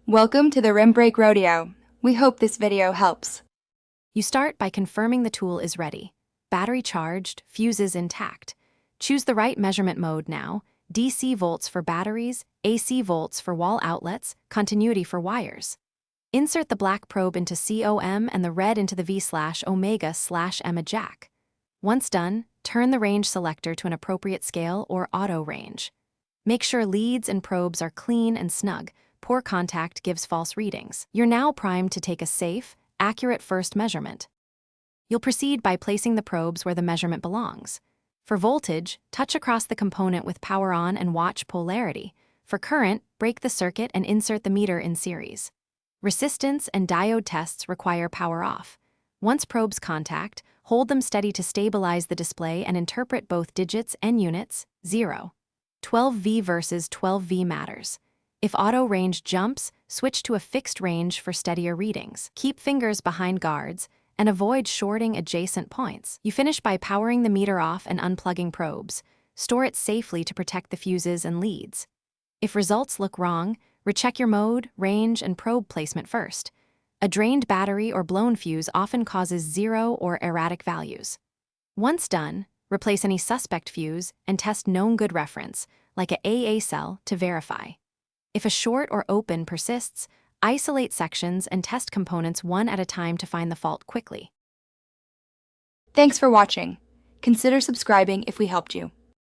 Welcome to the Rim Break Rodeo. We hope this video helps. You start by confirming the tool is ready. Battery charged, fuses intact. Choose the right measurement mode now. DC volts for batteries, AC volts for wall outlets, continuity for wires. Insert the black probe into COM and the red into the V/Omega/Emma jack. Once done, turn the range selector to an appropriate scale or auto range. Make sure leads and probes are clean and snug. Poor contact gives false readings. You're now primed to take a safe, accurate first measurement. You'll proceed by placing the probes where the measurement belongs. For voltage, touch across the component with power on and watch polarity. For current, break the circuit and insert the meter in series. Resistance and diode tests require power off. Once probes contact, hold them steady to stabilize the display and interpret both digits and units, 0. 12V versus 12V matters. If auto range jumps, switch to a fixed range for steadier readings. Keep fingers behind guards and avoid shorting adjacent points. You finish by powering the meter off and unplugging probes. Store it safely to protect the fuses and leads. If results look wrong, recheck your mode, range, and probe placement first. A drained battery or blown fuse often causes 0 or erratic values. Once done, replace any suspect fuse and test known good reference, like a AA cell, to verify. If a short or open persists, isolate sections and test components one at a time to find the fault quickly. Thanks for watching. Consider subscribing if we helped you.